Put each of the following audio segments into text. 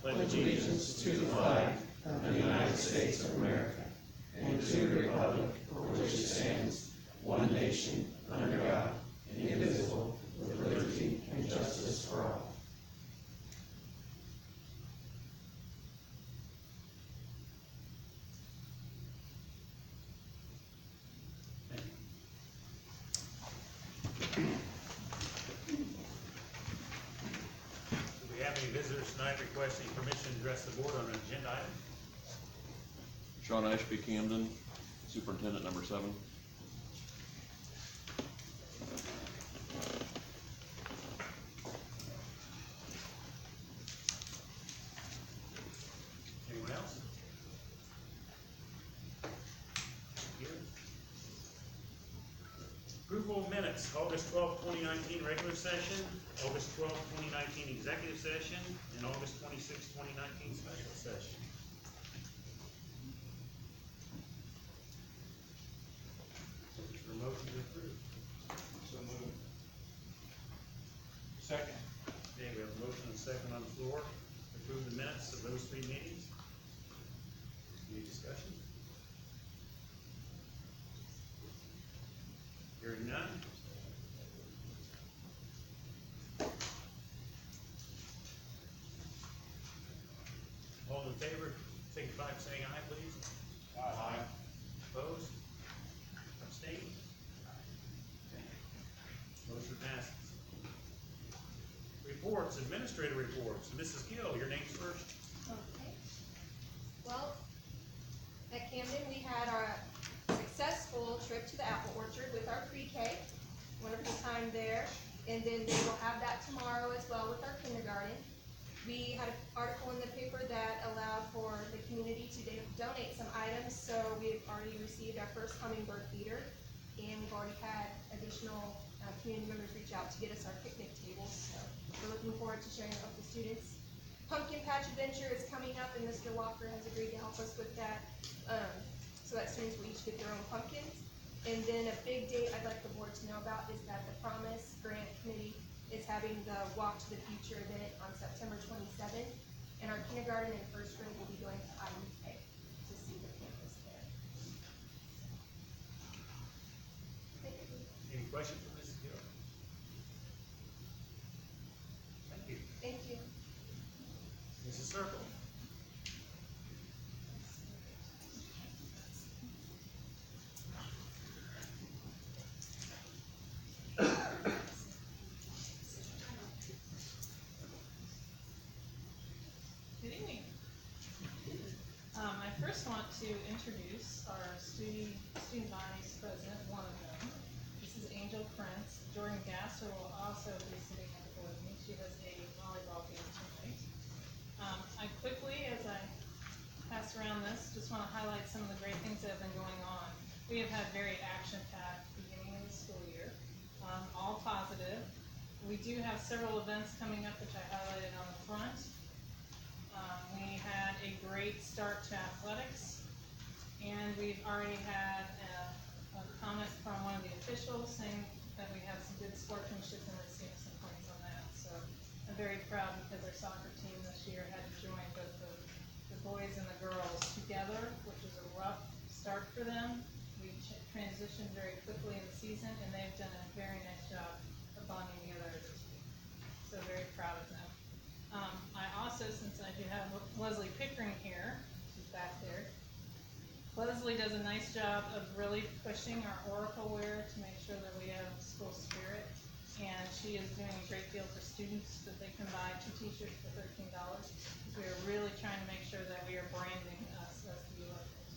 pledge allegiance to the flag of the United States of America and to the republic for which it stands, one nation, under God, indivisible, with liberty and justice for all. Do we have any visitors tonight requesting permission to address the board on an agenda item? Sean Ashby, Camden, Superintendent number 7. Anyone else? Thank you. Approval of minutes, August 12th, 2019 regular session, August 12th, 2019 executive session, and August 26th, 2019 special session. Looking for a motion to approve. So moved. Second. Okay, we have a motion and a second on the floor to approve the minutes of those 3 meetings. Any discussion? Hearing none. All in favor, signify by saying aye, please. Aye. Opposed? Abstained? Okay. Motion passes. Reports, administrative reports. Mrs. Gill, your name's first. Okay. Well, at Camden, we had our successful trip to the apple orchard with our pre-K. Wonderful time there. And then they will have that tomorrow as well with our kindergarten. We had an article in the paper that allowed for the community to donate some items, so we've already received our first hummingbird feeder, and we've already had additional community members reach out to get us our picnic tables, so we're looking forward to sharing it with the students. Pumpkin Patch Adventure is coming up, and Mr. Walker has agreed to help us with that, so that students will each get their own pumpkins. And then a big date I'd like the board to know about is that the Promise Grant Committee is having the Walk to the Future event on September 27th, and our kindergarten and first grade will be going to IUK to see the campus there. Thank you. Any questions for Mrs. Gill? Thank you. Thank you. Mrs. Circle. Good evening. I first want to introduce our student body's president, one of them. This is Angel Prince. Jordan Gasser will also be sitting at the board meeting. She has a volleyball game tonight. I quickly, as I pass around this, just want to highlight some of the great things that have been going on. We have had very action-packed beginning of the school year, all positive. We do have several events coming up, which I highlighted on the front. We had a great start to athletics, and we've already had a comment from one of the officials saying that we have some good sportsmanship and received some points on that. So I'm very proud because our soccer team this year had to join both the boys and the girls together, which was a rough start for them. We transitioned very quickly in the season, and they've done a very nice job of bonding together this week. So very proud of them. I also, since I do have Leslie Pickering here, she's back there. Leslie does a nice job of really pushing our Oracle wear to make sure that we have school spirit, and she is doing a great deal for students that they can buy 2 t-shirts for $13. We are really trying to make sure that we are branding us as the Oracles.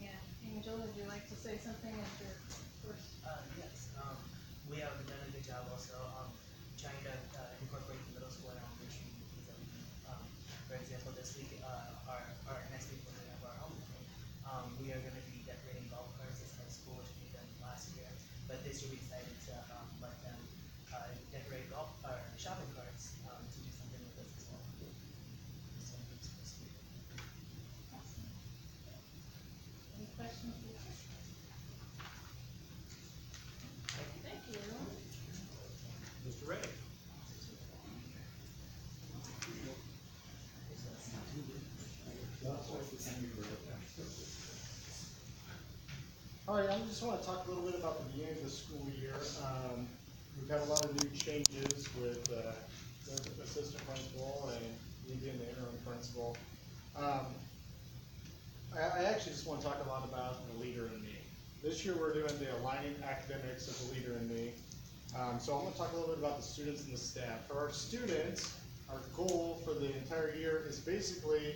And Angel, would you like to say something as your first? Yes. We have done a good job also trying to incorporate the middle school in our enrichment things that we do. For example, this week, our next week when we have our homecoming, we are going to be decorating golf carts as high school, which we done last year. But this year we decided to let them decorate shopping carts to do something with us as well. So it's supposed to be good. Awesome. Any questions? Thank you. Mr. Ray. All right, I just want to talk a little bit about the beginning of the school year. We've had a lot of new changes with the assistant principal and me being the interim principal. I actually just want to talk a lot about the leader in me. This year we're doing the aligning academics of the leader in me. So I want to talk a little bit about the students and the staff. For our students, our goal for the entire year is basically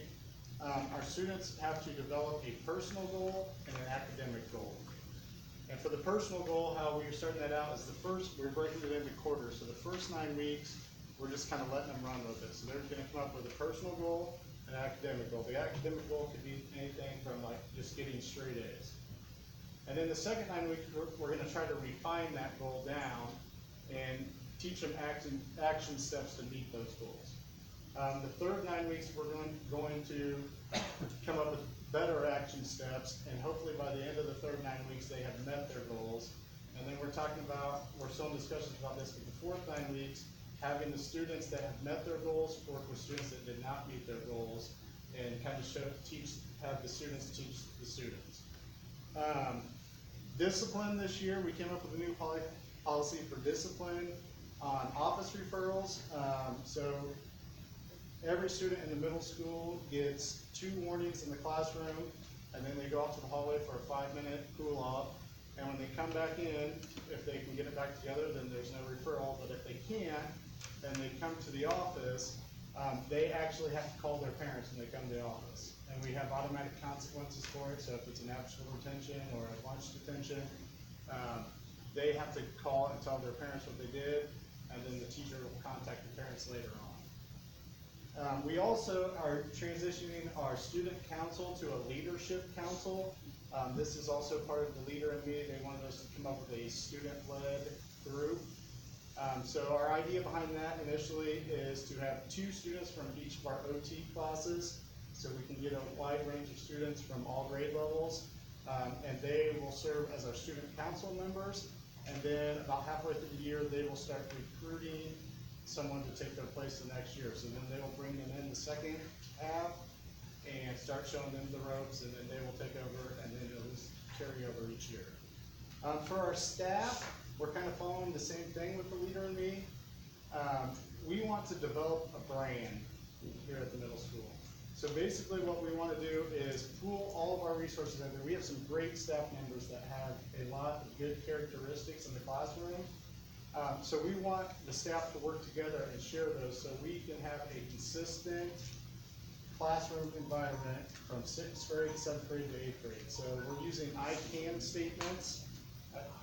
our students have to develop a personal goal and an academic goal. And for the personal goal, how we're starting that out is we're breaking it into quarters. So the first 9 weeks, we're just kind of letting them run with it. So they're going to come up with a personal goal and an academic goal. The academic goal could be anything from like just getting straight A's. And then the second 9 weeks, we're going to try to refine that goal down and teach them action steps to meet those goals. The third 9 weeks, we're going to come up with better action steps, and hopefully by the end of the third 9 weeks, they have met their goals. And then we're still in discussions about this, but the fourth 9 weeks, having the students that have met their goals work with students that did not meet their goals, and kind of have the students teach the students. Discipline this year, we came up with a new policy for discipline on office referrals. So every student in the middle school gets 2 warnings in the classroom, and then they go out to the hallway for a 5-minute cool off. And when they come back in, if they can get it back together, then there's no referral. But if they can't, and they come to the office, they actually have to call their parents when they come to the office. And we have automatic consequences for it. So if it's an after-school detention or a lunch detention, they have to call and tell their parents what they did, and then the teacher will contact the parents later on. We also are transitioning our student council to a leadership council. This is also part of the leader in me. They wanted us to come up with a student-led group. So our idea behind that initially is to have 2 students from each of our OT classes, so we can get a wide range of students from all grade levels, and they will serve as our student council members. And then about halfway through the year, they will start recruiting someone to take their place the next year. So then they will bring them in the second half and start showing them the ropes, and then they will take over, and then it'll just carry over each year. For our staff, we're kind of following the same thing with the leader and me. We want to develop a brand here at the middle school. So basically what we want to do is pool all of our resources in there. We have some great staff members that have a lot of good characteristics in the classroom. So we want the staff to work together and share those so we can have a consistent classroom environment from 6th grade, 7th grade to 8th grade. So we're using I can statements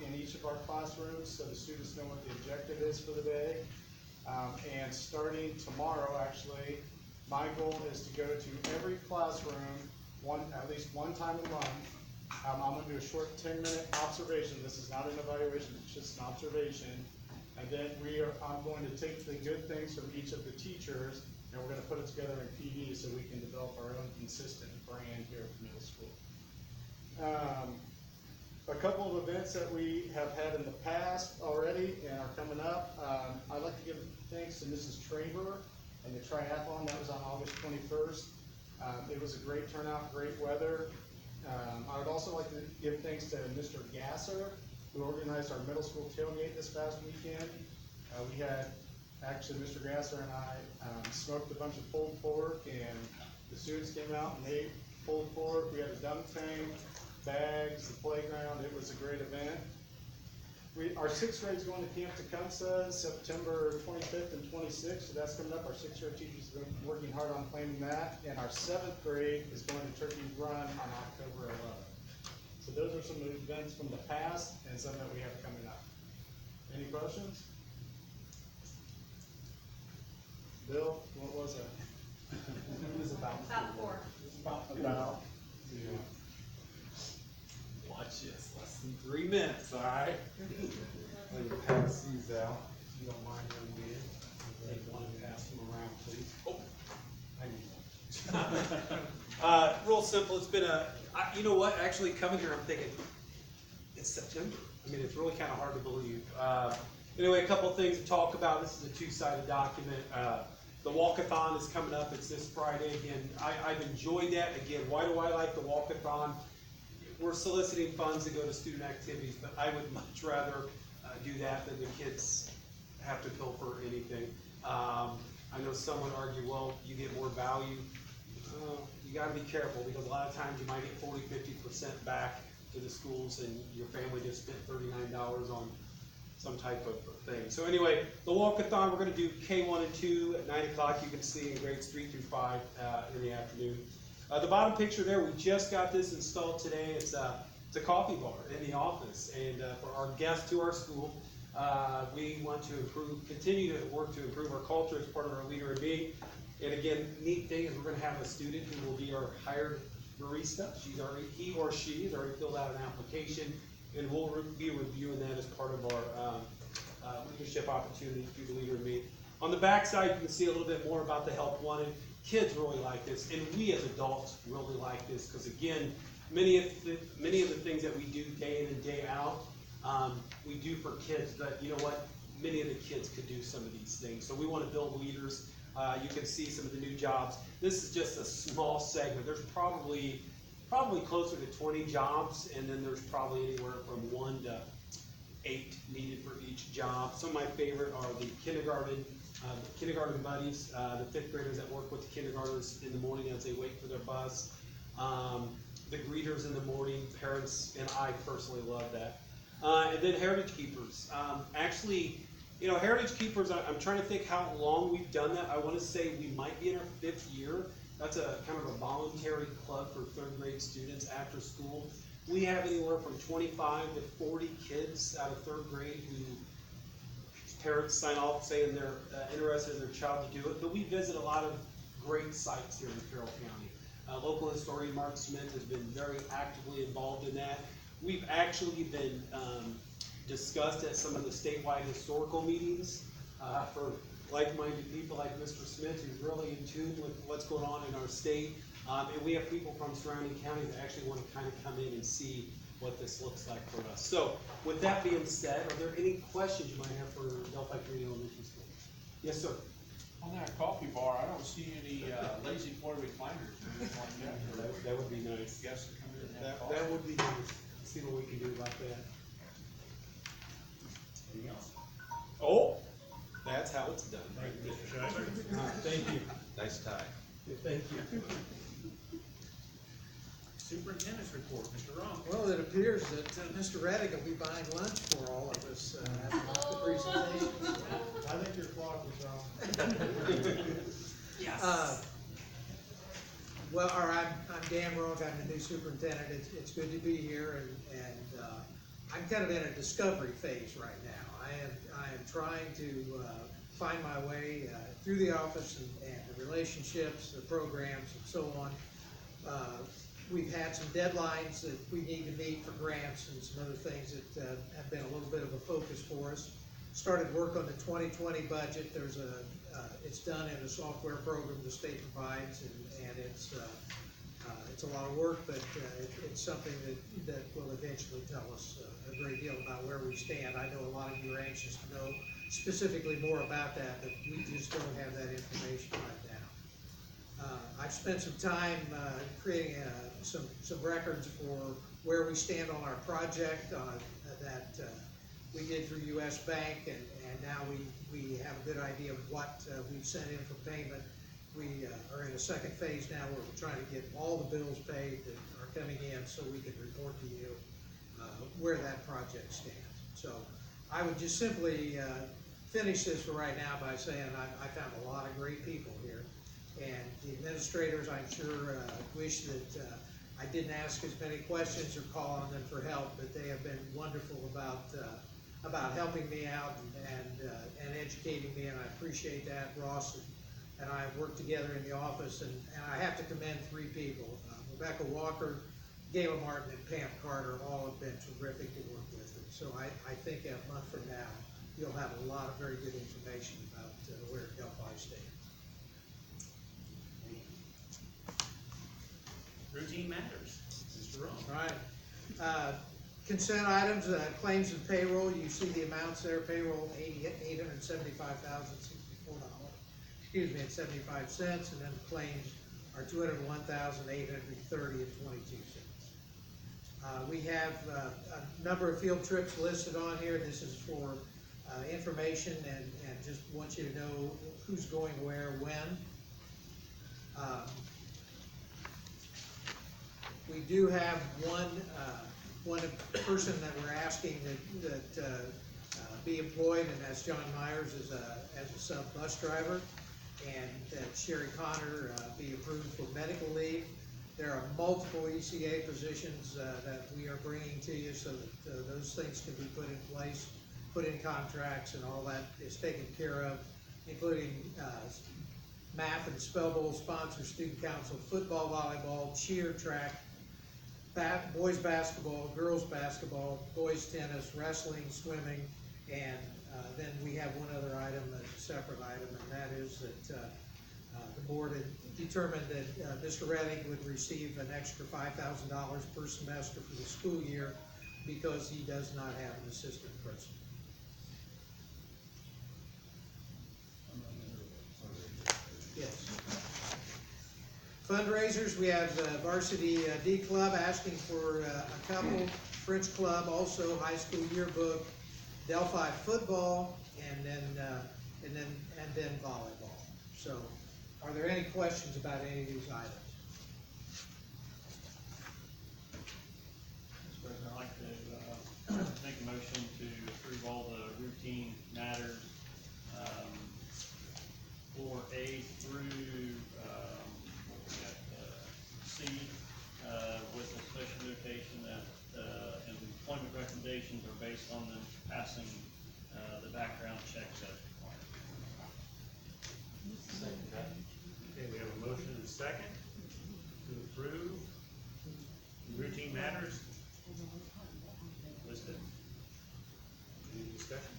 in each of our classrooms so the students know what the objective is for the day. And starting tomorrow, actually, my goal is to go to every classroom at least one time a month. I'm going to do a short 10-minute observation. This is not an evaluation, it's just an observation. And then I'm going to take the good things from each of the teachers, and we're going to put it together in PD so we can develop our own consistent brand here at the middle school. A couple of events that we have had in the past already and are coming up. I'd like to give thanks to Mrs. Traver and the triathlon that was on August 21st. It was a great turnout, great weather. I would also like to give thanks to Mr. Gasser, who organized our middle school tailgate this past weekend. We had, actually, Mr. Gasser and I smoked a bunch of pulled pork, and the students came out and they pulled pork. We had a dunk tank, bags, the playground. It was a great event. Our 6th grade is going to Camp Tecumseh September 25th and 26th, so that's coming up. Our 6th grade teachers have been working hard on planning that, and our 7th grade is going to Turkey Run on October 11th. So those are some events from the past and some that we have coming up. Any questions? Bill, what was it? It was about 4. About. Yeah. Watch this, less than 3 minutes, all right? Let me pass these out, if you don't mind, young man. Take one and pass them around, please. Oh, I need one. Real simple, it's been you know what, actually coming here, I'm thinking, it's September. I mean, it's really kind of hard to believe. Anyway, a couple of things to talk about. This is a 2-sided document. The walkathon is coming up. It's this Friday. Again, I've enjoyed that. Again, why do I like the walkathon? we're soliciting funds to go to student activities, but I would much rather do that than the kids have to pilfer anything. I know some would argue, well, you get more value. You gotta be careful, because a lot of times you might get 40–50% back to the schools, and your family just spent $39 on some type of thing. So anyway, the walkathon, we're gonna do K1 and 2 at 9 o'clock. You can see in grades 3 through 5 in the afternoon. The bottom picture there, we just got this installed today. It's a coffee bar in the office, and for our guests to our school, we want to continue to work to improve our culture as part of our Leader in Me. And again, neat thing is we're going to have a student who will be our hired barista. He or she has already filled out an application, and we'll be reviewing that as part of our leadership opportunity through the Leader in Me. On the back side, you can see a little bit more about the Help Wanted. Kids really like this, and we as adults really like this, because again, many of the things that we do day in and day out, we do for kids, but you know what? Many of the kids could do some of these things. So we want to build leaders. You can see some of the new jobs. This is just a small segment. There's probably closer to 20 jobs, and then there's probably anywhere from 1 to 8 needed for each job. Some of my favorite are the kindergarten buddies, the 5th graders that work with the kindergartners in the morning as they wait for their bus. The greeters in the morning, parents, and I personally love that. And then Heritage Keepers. Actually, you know, Heritage Keepers, I'm trying to think how long we've done that. I want to say we might be in our 5th year. That's a kind of a voluntary club for 3rd grade students after school. We have anywhere from 25 to 40 kids out of 3rd grade whose parents sign off saying they're interested in their child to do it. But we visit a lot of great sites here in Carroll County. Local historian Mark Smith has been very actively involved in that. We've actually been discussed at some of the statewide historical meetings for like-minded people like Mr. Smith, who's really in tune with what's going on in our state. And we have people from surrounding counties that actually want to kind of come in and see what this looks like for us. So with that being said, are there any questions you might have for Delphi Community Elementary School? Yes, sir. On that coffee bar, I don't see any lazy floor recliners or anything like that. That would be nice. Guests that come in and have coffee. That would be nice. See what we can do about that. Anything else? Oh, that's how it's done. Thank you, Mr. Schuyler. Thank you. Nice tie. Thank you. Superintendent's report, Mr. Ron. Well, it appears that Mr. Reddick will be buying lunch for all of us after the presentation. I think your clock was wrong. Yes. Well, I'm Dan Rourke, I'm the new superintendent. It's good to be here, and I'm kind of in a discovery phase right now. I am trying to find my way through the office and the relationships, the programs, and so on. We've had some deadlines that we need to meet for grants and some other things that have been a little bit of a focus for us. Started work on the 2020 budget. It's done in a software program the state provides, and it's a lot of work, but it's something that will eventually tell us a great deal about where we stand. I know a lot of you are anxious to know specifically more about that, but we just don't have that information right now. I've spent some time creating some records for where we stand on our project that we did through U.S. Bank, and now we have a good idea of what we've sent in for payment. We are in a second phase now where we're trying to get all the bills paid that are coming in so we can report to you where that project stands. So I would just simply finish this for right now by saying I found a lot of great people here. And the administrators, I'm sure, wish that I didn't ask as many questions or call on them for help, but they have been wonderful about helping me out and educating me, and I appreciate that. Ross and I have worked together in the office, and I have to commend 3 people. Rebecca Walker, Gayla Martin, and Pam Carter all have been terrific to work with. And so I think a month from now, you'll have a lot of very good information about where Delphi stands. Routine matters, Mr. Ron. All right. Consent items, claims and payroll. You see the amounts there. Payroll $875,064. Excuse me, at 75 cents, and then the claims are $201,830 and 22 cents. We have a number of field trips listed on here. This is for information and just want you to know who's going where, when. We do have one person that we're asking that be employed, and that's John Myers as a sub bus driver, and that Sherry Connor be approved for medical leave. There are multiple ECA positions that we are bringing to you so that those things can be put in place, put in contracts, and all that is taken care of, including math and spell bowl sponsor, student council, football, volleyball, cheer, track, boys basketball, girls basketball, boys tennis, wrestling, swimming, and then we have one other item, a separate item, and that is that the board had determined that Mr. Redding would receive an extra $5,000 per semester for the school year because he does not have an assistant principal. Yes. Fundraisers, we have the Varsity D Club asking for a couple, French Club, also high school yearbook, Delphi football, and then volleyball. So, are there any questions about any of these items? Mr. President, I'd like to make a motion to approve all the routine matters for A through C, with a special notation that employment recommendations are based on them passing the background checks as required. Okay, we have a motion and a second to approve routine matters listed. Any discussion?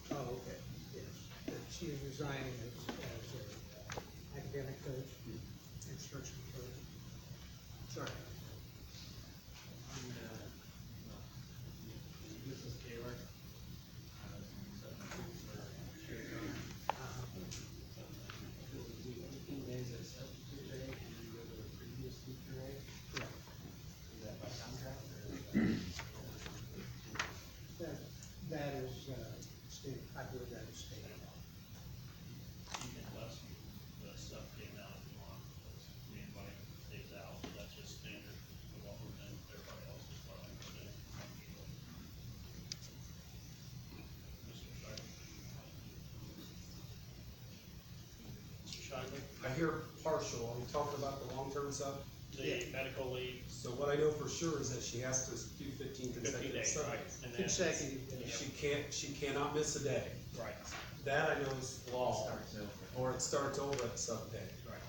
Oh, okay, yes. That she is resigning as a academic coach, instruction coach. Sorry. This is Taylor. Days at substitute rate, and you go to the previous teacher rate? Yeah. Is that by contract or is that? That is state, I believe that is state law. You can less the stuff came out if you want, because anybody stays out, so that's just standard of what we're doing, everybody else is what I'm doing. Mr. Shively? Mr. Shively? I hear partial, are we talking about the long-term stuff? The medical leave, So what I know for sure is that she has to do 15 15 consecutive days, right? Sundays. And then- Consecutive. She cannot miss a day. Right, That I know is law. Or it starts over at some day. right.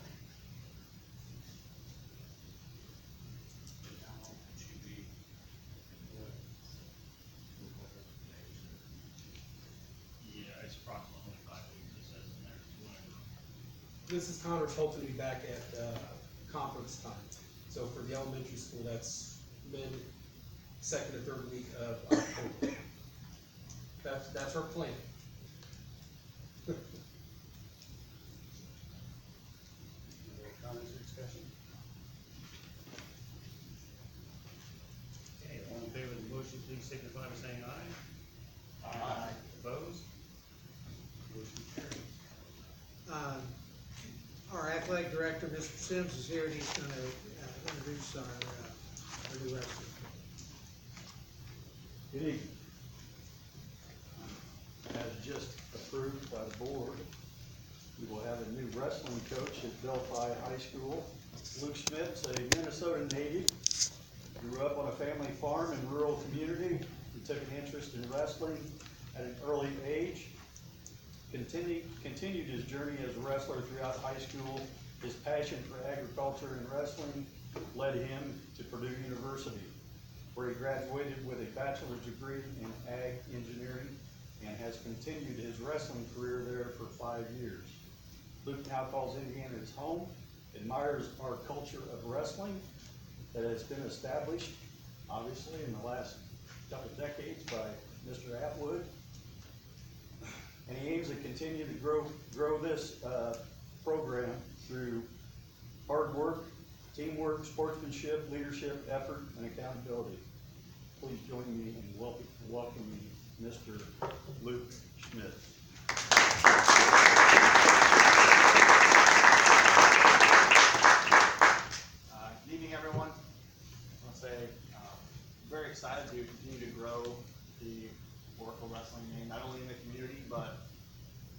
Yeah, it's approximately 5 weeks, it says in there, Mrs. Connor's hoping to be back at conference time. So for the elementary school, that's second or third week of October. That's her plan. Comments or discussion? Okay, all in favor of the motion, please signify by saying aye. Aye. Opposed? Motion carries. Our athletic director, Mr. Sims, is here, and he's going to introduce our new wrestler. Good evening. As just approved by the board, we will have a new wrestling coach at Delphi High School. Luke Smith's a Minnesota native, grew up on a family farm in a rural community. He took an interest in wrestling at an early age. Continued his journey as a wrestler throughout high school. His passion for agriculture and wrestling led him to Purdue University, where he graduated with a bachelor's degree in ag engineering and has continued his wrestling career there for 5 years. Luke now calls Indiana his home admires our culture of wrestling that has been established, obviously, in the last couple decades by Mr. Atwood. And he aims to continue to grow this program through hard work, teamwork, sportsmanship, leadership, effort, and accountability. Please join me in welcoming Mr. Luke Schmidt. Good evening, everyone. I want to say I'm very excited to continue to grow the Oracle Wrestling name, not only in the community, but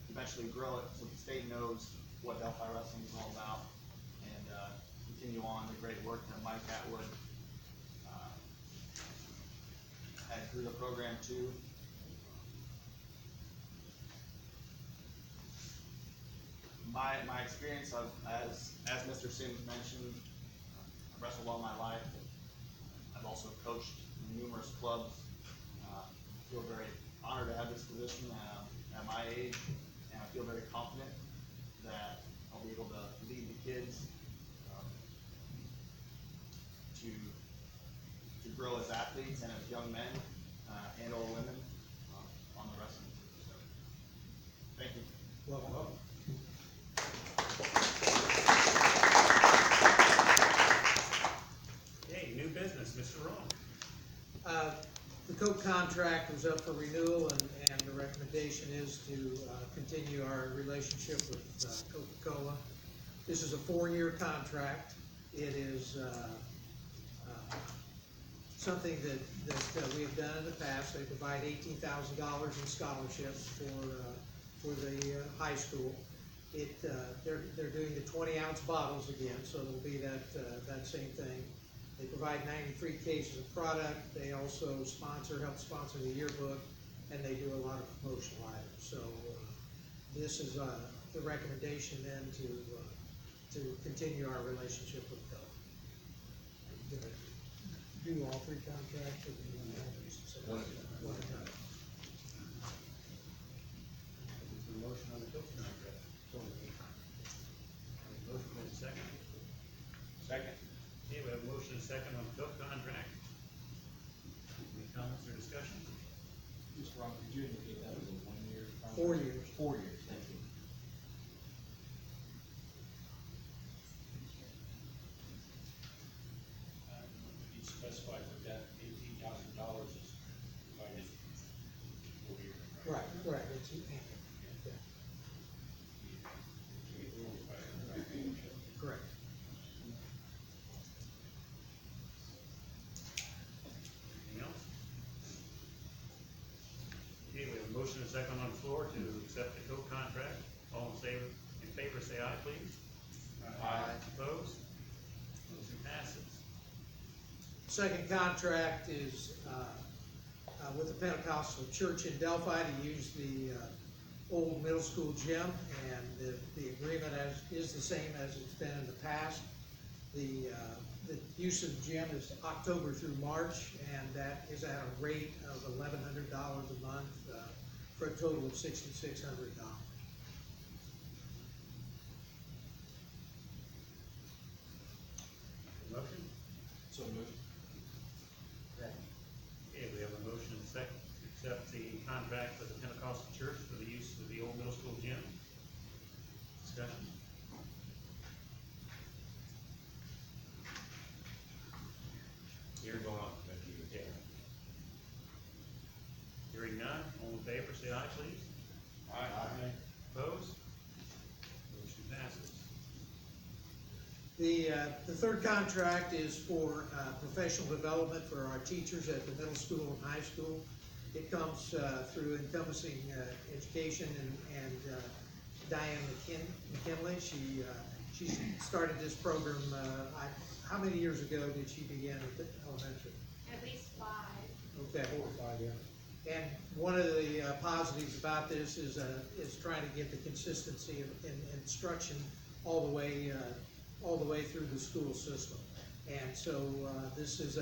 eventually grow it so the state knows what Delphi Wrestling is all about, and continue on the great work that Mike Atwood had through the program too. My experience of, as Mr. Sims mentioned, I've wrestled all my life. I've also coached in numerous clubs. I feel very honored to have this position at my age, and I feel very confident that I'll be able to lead the kids to grow as athletes and as young men and or women on the wrestling team. So, thank you. Well, Okay, new business, Mr. Ron. the Coke contract was up for renewal, and the recommendation is to continue our relationship with Coca-Cola. This is a 4-year contract. It is something that we have done in the past. They provide $18,000 in scholarships for the high school. They're doing the 20-ounce bottles again, so it'll be that same thing. They provide 93 cases of product. They also help sponsor the yearbook, and they do a lot of promotional items. So this is the recommendation then to continue our relationship with Coke. Do all 3 contracts, or do you want to have these? One at a time. Motion on the Coke contract. Motion and second. Second. Okay, we have a motion and second on the Coke contract. Any comments or discussion? Mr. Ron, could you indicate that was a 1-year contract? 4 years. 4 years, thank you. You specified that $18,000 is provided 4 years. Right. Correct. Anything else? Okay, we have a motion and a second on the floor to accept the Coke contract. All in favor, say aye, please. Aye. Opposed? Motion passes. Second contract is with the Pentecostal Church in Delphi to use the old middle school gym, and the agreement is the same as it's been in the past. The use of the gym is October through March, and that is at a rate of $1,100 a month for a total of $6,600. Motion? So moved. Okay, we have a motion and a second to accept the contract with the Pentecostal Church for the use of the old middle school gym. Discussion? You're going on, thank you. Yeah. Hearing none, all in favor, say aye, please. Aye. Opposed? Motion passes. The third contract is for professional development for our teachers at the middle school and high school. It comes through Encompassing Education and Diane McKinley. She started this program, how many years ago did she begin at the elementary? At least 5. Okay. 4 or 5, yeah. And one of the positives about this is trying to get the consistency in instruction all the way through the school system. And so this is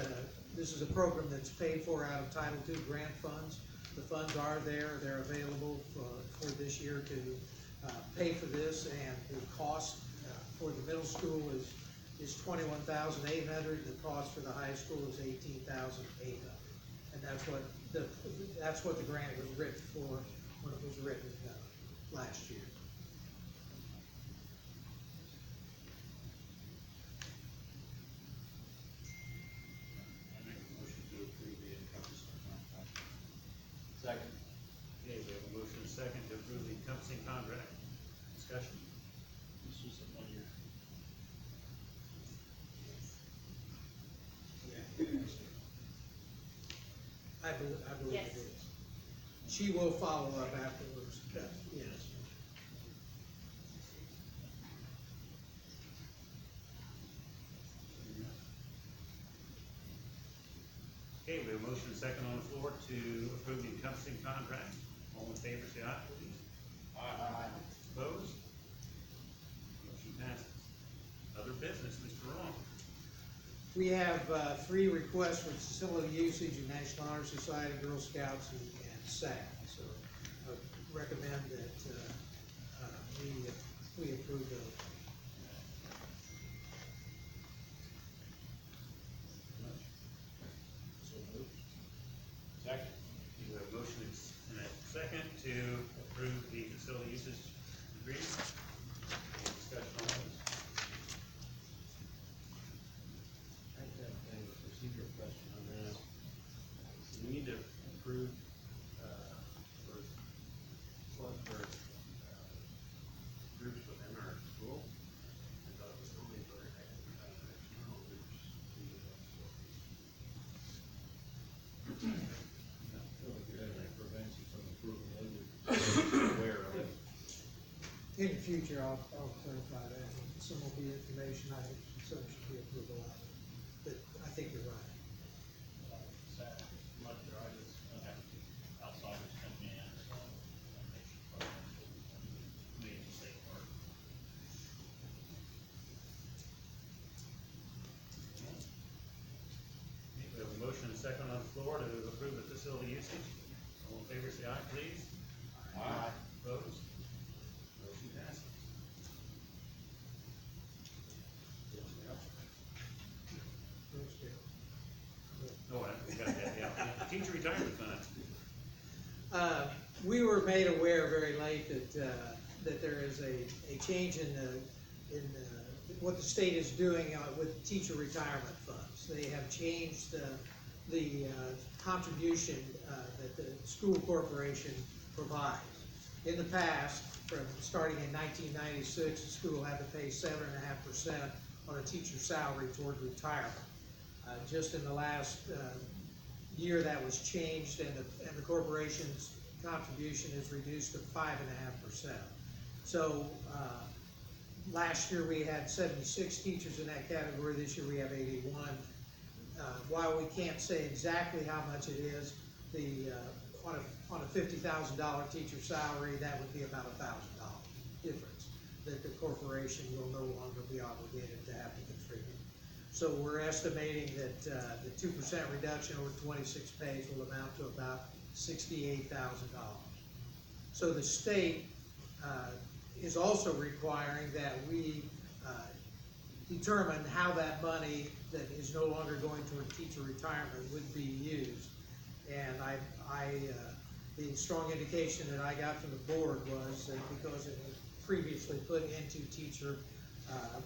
a program that's paid for out of Title II grant funds. The funds are there; they're available for this year to pay for this, and the cost for the middle school is $21,800, the cost for the high school is $18,800. And that's what the grant was written for when it was written last year. I make a motion to approve the encompassing contract. Second. Okay, we have a motion and a second to approve the encompassing contract. Discussion? This is a 1 year. I believe Yes. it is. She will follow up afterwards, yes. Okay, we have a motion and a second on the floor to approve the encompassing contract. All in favor, say aye, please. Aye. Opposed? Motion passes. Other business, Mr. Ron. We have 3 requests for facility usage in National Honor Society, Girl Scouts, and Sept. So I would recommend that we approve those. So moved. Second. We have a motion and a second to approve the facility usage agreement. Any discussion on those? I have a procedural question on that. Do we need to approve, for groups within our school? I thought it was only for external groups. I feel like you're having prevents you from approving other, aware of it. In the future, I'll clarify that. Some will be information items, some should be approval items. But I think you're right. Much there, I just, outsiders come in, so that makes it part of me and the state part. We have a motion and a second on the floor to approve the facility usage. All in favor, say aye, please. Aye. Opposed? Motion passes. Oh, we got that, yeah. Teacher retirement fund. We were made aware very late that there is a change in what the state is doing with teacher retirement funds. They have changed the contribution that the school corporation provides. In the past, from starting in 1996, the school had to pay 7.5% on a teacher's salary toward retirement. Just in the last year, that was changed, and the corporation's contribution is reduced to 5.5%. So last year we had 76 teachers in that category. This year we have 81. While we can't say exactly how much it is, on a $50,000 teacher salary, that would be about $1,000 difference that the corporation will no longer be obligated to have to contribute. So we're estimating that the 2% reduction over 26 pays will amount to about $68,000. So the state is also requiring that we determine how that money that is no longer going toward teacher retirement would be used. And the strong indication that I got from the board was that because it was previously put into teacher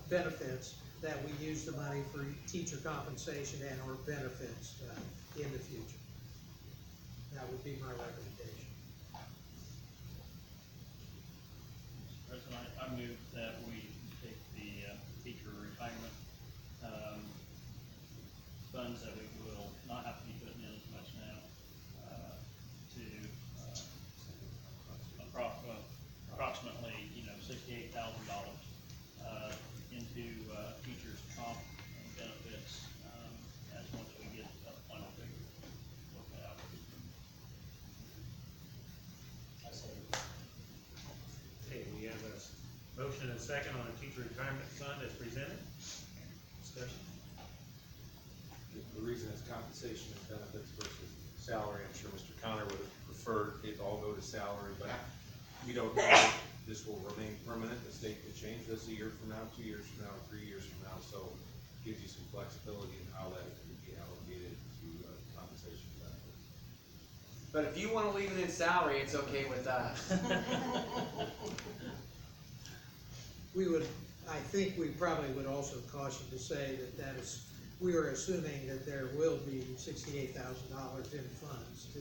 benefits, that we use the money for teacher compensation and or benefits in the future. That would be my recommendation. Mr. President, I move that we take the teacher retirement funds that we will not have to be putting in as much now to approximately $68,000 into teachers' comp and benefits as once we get a final figure worked out. Okay, we have a motion and a second on the teacher retirement fund as presented. Discussion. The reason it's compensation and benefits versus salary, I'm sure Mr. Connor would have preferred it all go to salary, but we don't know if this will remain permanent, the state could change this a year from now, 2 years from now, 3 years from now, so it gives you some flexibility in how that can be allocated to compensation benefits. But if you wanna leave it in salary, it's okay with us. I think we probably would also caution to say that we are assuming that there will be $68,000 in funds to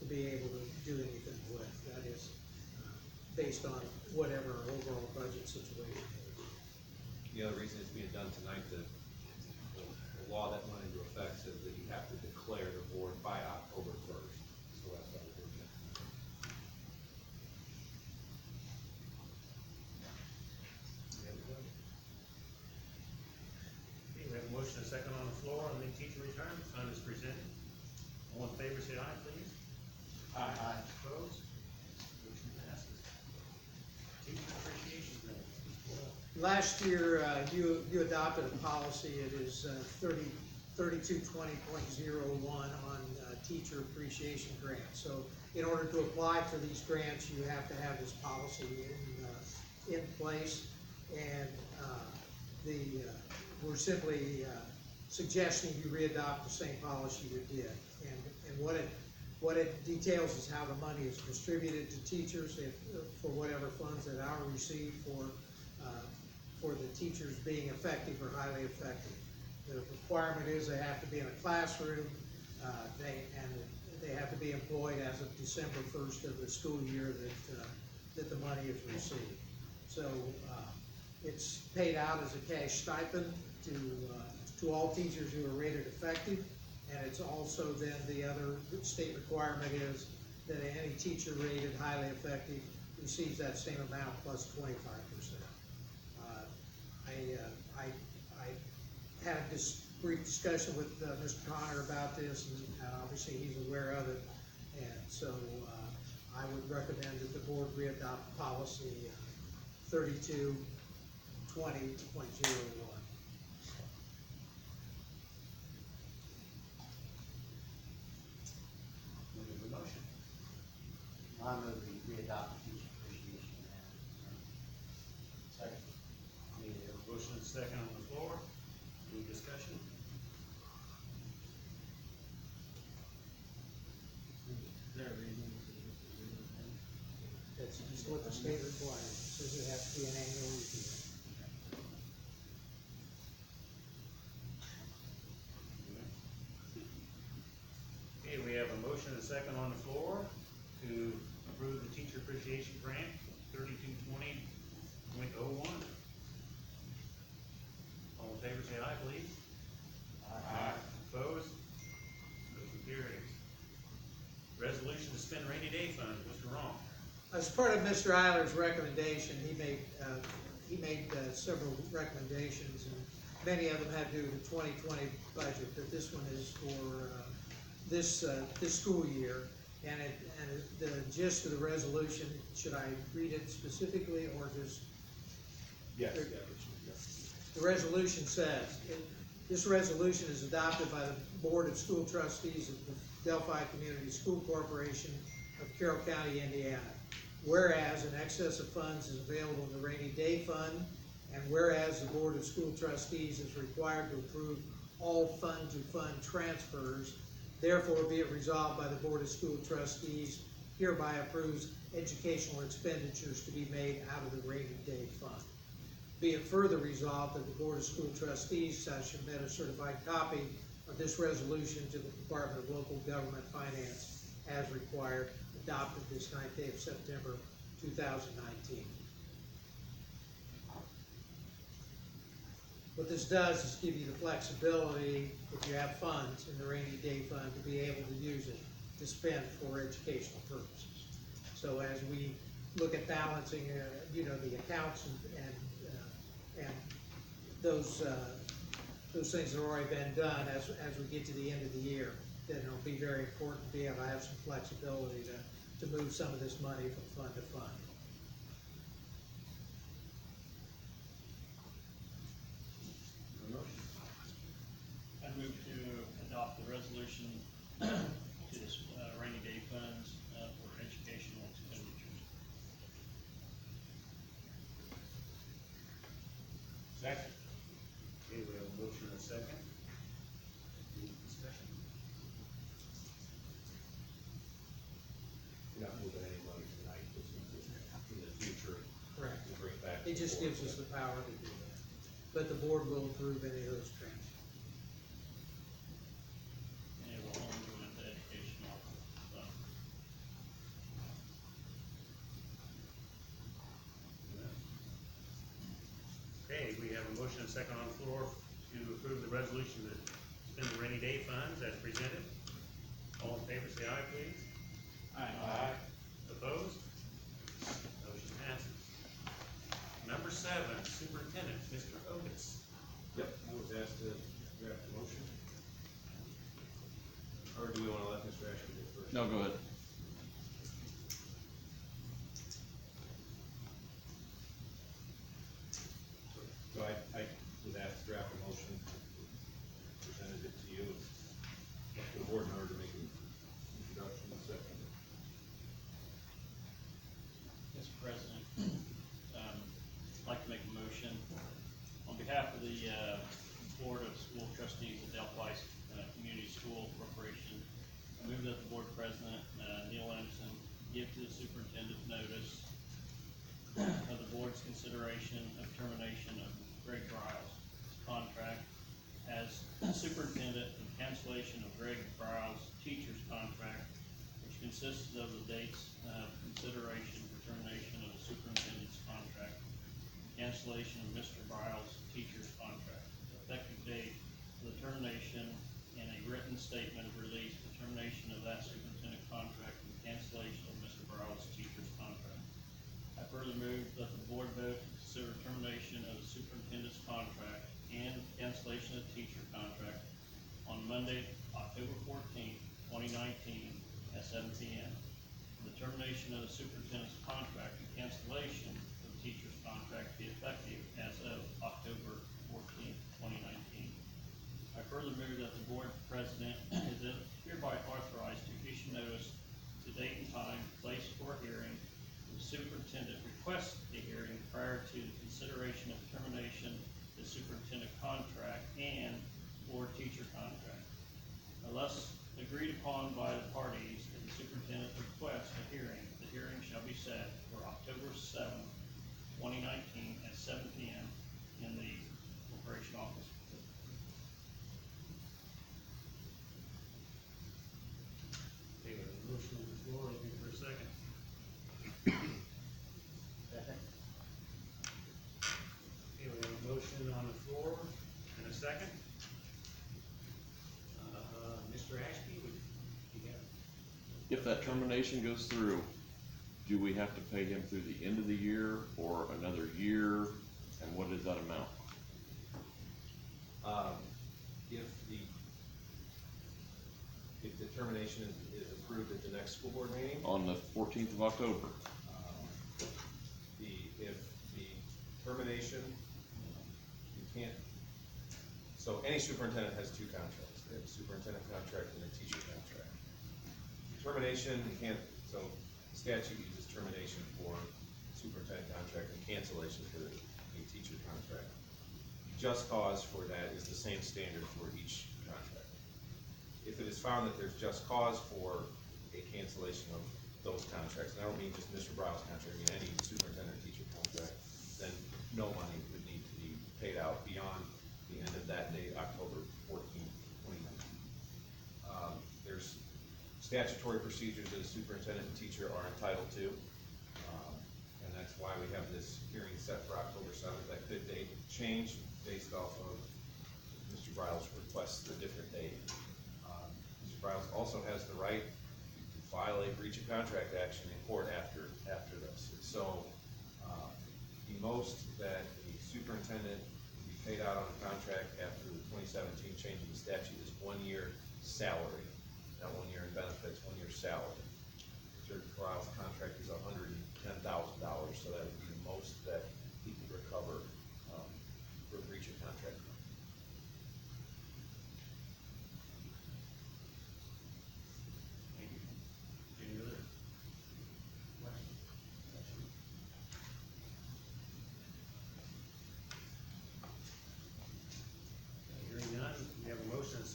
be able to do anything with. That is based on whatever our overall budget situation is. The other reason it's being done tonight, the law that went into effect says that you have to declare the board by October 1st. So that's why we're doing it. Okay, we have a motion and a second on the floor on the teacher retirement fund as presented. All in favor, say aye, please. Aye. Opposed? Motion passes. Teacher appreciation grant. Last year, you adopted a policy, it is 3220.01 on teacher appreciation grants. So in order to apply for these grants, you have to have this policy in place. And we're simply suggesting you readopt the same policy you did. And what it details is how the money is distributed to teachers for whatever funds that are received for the teachers being effective or highly effective. The requirement is they have to be in a classroom, they have to be employed as of December 1st of the school year that the money is received. So it's paid out as a cash stipend to all teachers who are rated effective, and it's also then the other state requirement is that any teacher rated highly effective receives that same amount plus 25%. I had this brief discussion with Mr. Connor about this, and obviously he's aware of it. And so I would recommend that the board readopt policy 3220.01. Move the motion. I move we readopt the teacher appreciation grant. Second. We have a motion and a second on the floor. Any discussion? That's just what the state requires, says it has to be an annual review. Okay, we have a motion and a second on the floor to approve the teacher appreciation grant, 3220.01. All in favor, say aye, please. Aye. Opposed? Motion carries. Resolution to spend rainy day funds, Mr. Ron. As part of Mr. Eiler's recommendation, he made several recommendations, and many of them had to do with the 2020 budget, but this one is for this school year. And the gist of the resolution, should I read it specifically or just? Yes. The resolution says, this resolution is adopted by the Board of School Trustees of the Delphi Community School Corporation of Carroll County, Indiana. Whereas an excess of funds is available in the rainy day fund, and whereas the Board of School Trustees is required to approve all fund-to-fund transfers, therefore be it resolved by the Board of School Trustees hereby approves educational expenditures to be made out of the rainy day fund. Be it further resolved that the Board of School Trustees shall submit a certified copy of this resolution to the Department of Local Government Finance as required, adopted this 9th day of September 2019. What this does is give you the flexibility, if you have funds in the rainy day fund, to be able to use it to spend for educational purposes. So as we look at balancing, the accounts and those things that have already been done as we get to the end of the year, then it'll be very important to be able to have some flexibility to move some of this money from fund to fund. I move to adopt the resolution to this rainy day funds for educational expenditures. Second. Okay, we have a motion and a second. Any discussion? You're not moving any money tonight, this is just in the future. Correct. We'll bring it back. to It just the board. gives us the power to do that. But the board will approve any of those transfers. And it will only go into educational, so. Okay, we have a motion and a second on the floor to approve the resolution to spend the rainy day funds as presented. All in favor, say aye, please. Aye. Opposed? Motion passes. Number 7, Superintendent, Mr. Otis. Yep, I was asked to draft a motion. Or do we wanna let Mr. Ashby go first? No, go ahead. So I was asked to draft a motion, presented it to you, up to the board in order to make an introduction and second. Mr. President, I'd like to make a motion on behalf of the Board of School Trustees of Delphi Community School Corporation. I move that the board president, Neil Anderson, give to the superintendent notice of the board's consideration of termination of Greg Bryles' contract as superintendent and cancellation of Greg Bryles' teacher's contract, which consists of the dates of consideration for termination of the superintendent's contract, cancellation of Mr. Bryles' teacher's contract, effective date of the termination, and a written statement of release for termination of that superintendent contract and cancellation of Mr. Bryles' teacher's contract. I further move that the board vote to consider termination of the superintendent's contract and cancellation of the teacher contract on Monday, October 14th, 2019, at 7 p.m. The termination of the superintendent's contract and cancellation of the teacher's contract be effective as of October 14th, 2019. I further move that the board president is hereby authorized to issue notice to date and time, place for a hearing. The superintendent requests a hearing prior to the consideration of termination of the superintendent contract and or teacher contract. Unless agreed upon by the parties that the superintendent requests a hearing, the hearing shall be set for October 7th, 2019 at 7 p.m. in the corporation office. Okay, we have a motion on the floor, looking for a second. Second. Okay, we have a motion on the floor and a second. Mr. Ashby, would you have? If that termination goes through, do we have to pay him through the end of the year or another year? And what is that amount? If the termination is approved at the next school board meeting, On the 14th of October? if the termination, you can't, so any superintendent has two contracts, they have a superintendent contract and a teacher contract. Termination, you can't, so the statute uses termination for superintendent contract and cancellation for a teacher contract. Just cause for that is the same standard for each contract. If it is found that there's just cause for a cancellation of those contracts, and I don't mean just Mr. Bryles' contract, I mean any superintendent or teacher contract, then no money would need to be paid out beyond the end of that date, October 14th, 2019. There's statutory procedures that a superintendent and teacher are entitled to, and that's why we have this hearing set for October 7th. That could date change based off of Mr. Bryles' request a different date. Mr. Bryles also has the right to file a breach of contract action in court after this. So, the most that the superintendent will be paid out on a contract after the 2017 change in the statute is 1 year salary, not 1 year in benefits, 1 year salary. Mr. Bryles' contract is $110,000, so that would be the most that he could recover for breach of contract. Thank you. Any other questions?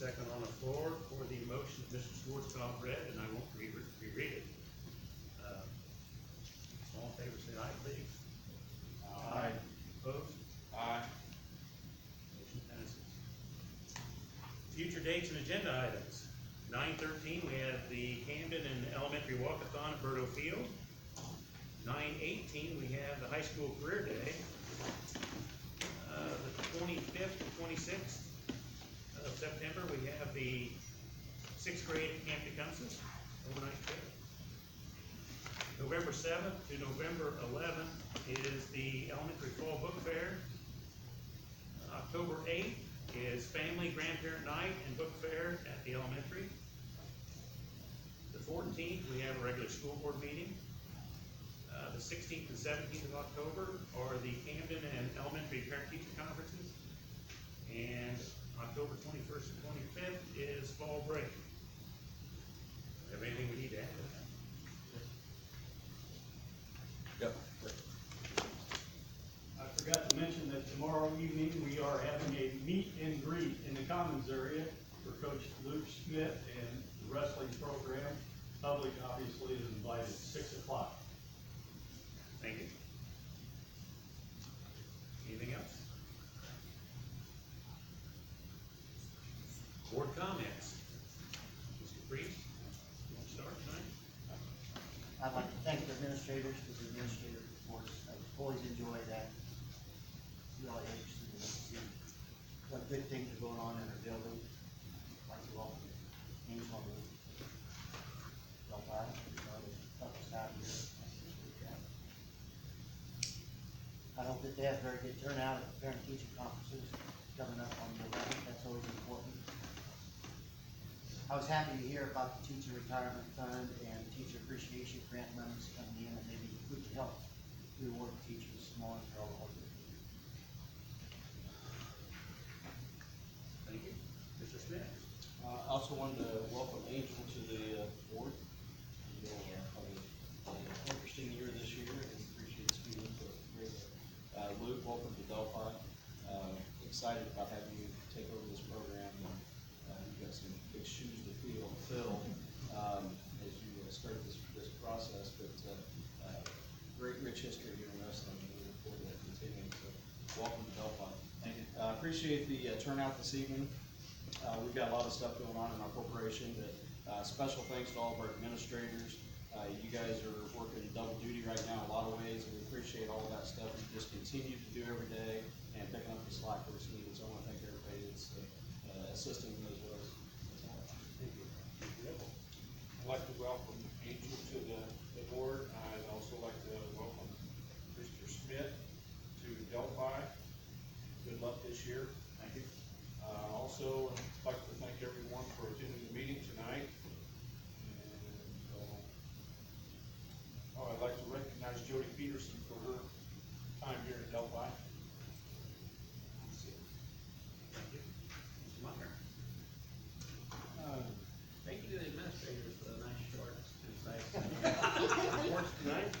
second on the floor for the motion that Mr. Schwarzkopf read, and I won't reread it. All in favor, say aye, please. Aye. Opposed? Aye. Motion passes. Future dates and agenda items. 9/13, we have the Camden and Elementary Walkathon at Berto Field. 9/18, we have the High School Career Day. The 25th and 26th of September, we have the 6th grade at Camp Tecumseh, overnight trip. November 7th to November 11th is the Elementary Fall Book Fair. October 8th is Family Grandparent Night and Book Fair at the elementary. The 14th, we have a regular school board meeting. The 16th and 17th of October are the Camden and Elementary Parent-Teacher Conferences. And October 21st and 25th is fall break. Have anything we need to add to that? Yep. I forgot to mention that tomorrow evening, we are having a meet and greet in the Commons area for Coach Luke Smith and the wrestling program. Public obviously is invited at 6 o'clock. Thank you. Anything else? Board comments. Mr. Priest, you want to start tonight? I'd like to thank the administrators for the administrative reports. I always enjoy that. Really interested in to see what good things are going on in our building. Like you all, Angel on the Delphi, they help us out here. I hope that they have very good turnout at the parent-teacher conferences coming up on the 11th. That's always important. I was happy to hear about the teacher retirement fund and teacher appreciation grant monies coming in, and maybe we can help reward teachers more for all the work they do. Thank you. Mr. Smith? I also wanted to welcome Angel to the board. You know, an interesting year this year, and appreciate speaking to Luke. Welcome to Delphi. Excited about having you take over this program. And you've got some big shoes to fill as you start this process. But great, rich history here in wrestling, and we look forward to that continuing. So, welcome to Delphi. Thank you. Appreciate the turnout this evening. We've got a lot of stuff going on in our corporation, but special thanks to all of our administrators. You guys are working double duty right now in a lot of ways, and we appreciate all of that stuff you just continue to do every day and picking up the slack where it's needed. So I want to thank everybody that's assisting in those ways. Thank you. I'd like to welcome Angel to the board. I'd also like to welcome Mr. Smith to Delphi. Good luck this year. Thank you. Also, I'd like to thank everyone for attending the meeting tonight. And I'd like to recognize Jody Peterson for her time here at Delphi. Thank you. Mr. Meyer? Thank you to the administrators for the nice short, concise reports tonight.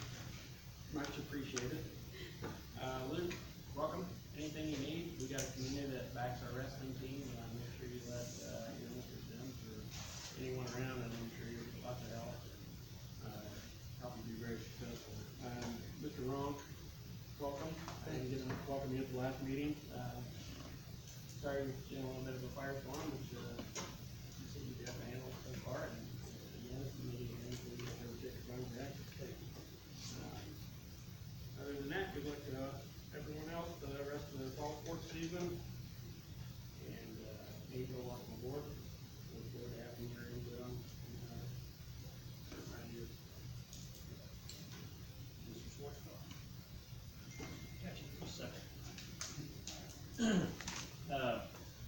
Much appreciated. Luke, welcome. Anything you need, we got a community that backs our wrestling team, and make sure you let Mr. Sims or anyone around, and I'm sure you're about to help you be very successful. Mr. Ron, welcome. I didn't get to welcome you at the last meeting. Sorry, a little bit of a firestorm, but you said you have to handle it so far, and again, if you need anything, you have to take a run back. Other than that, good luck to everyone else, the rest of the fall sports season. And Angel, welcome aboard. Look forward to having your input on certain ideas. Mr. Schwarzkopf. Got you for a second.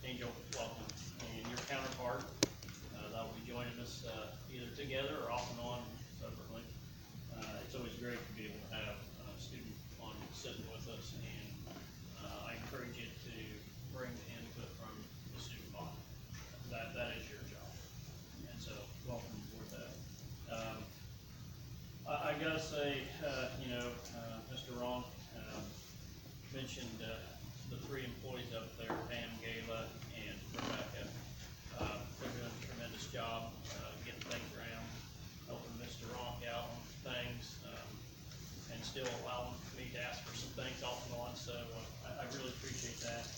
Angel, welcome, and your counterpart, that will be joining us, either together or off and on separately. It's always great to be able to have a student on sitting with us, and, I encourage you to bring the input from the student body. That is your job, and so, welcome aboard that. I gotta say, Mr. Ron, mentioned, the three employees up there, Pam, Gayla, and Rebecca. job, getting things around, helping Mr. Ronk out on things, and still allowing me to ask for some things off and on, so, I really appreciate that.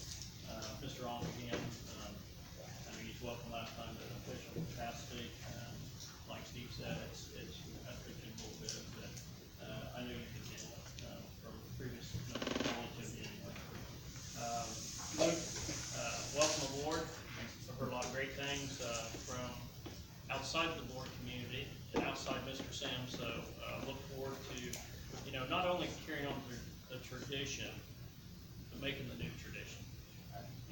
Mr. Ronk, again, I know he's welcome last time in an official capacity. Like Steve said, it's I picked in a little bit, but, I know you can handle it, from previous knowledge of you anyway. Luke, welcome aboard. I've heard a lot of great things, from outside the board community and outside Mr. Sims, so, look forward to, not only carrying on the tradition, but making the new tradition.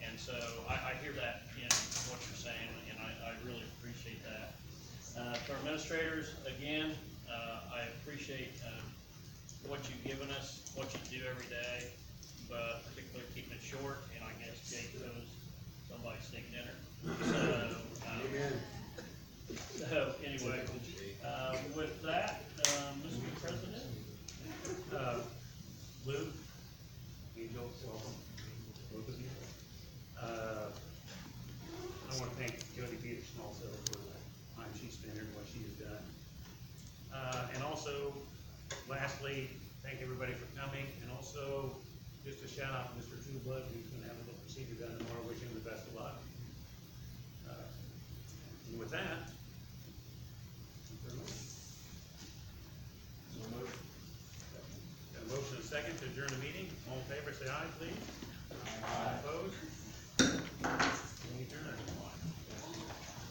And so I hear that in what you're saying, and I really appreciate that. To our administrators, again, I appreciate what you've given us, what you do every day, but particularly keeping it short, and I guess Jake owes somebody steak dinner. So anyway, with that, Mr. President? Luke, Angel, welcome, both of you. I want to thank Jody Peterson also for the time she spent and what she has done. And also, lastly, thank everybody for coming, and also just a shout out to Mr. Trueblood, who's gonna have a little procedure done tomorrow. Wish him the best of luck. And with that, got a motion and a second to adjourn the meeting. All in favor, say aye, please. Aye. Opposed?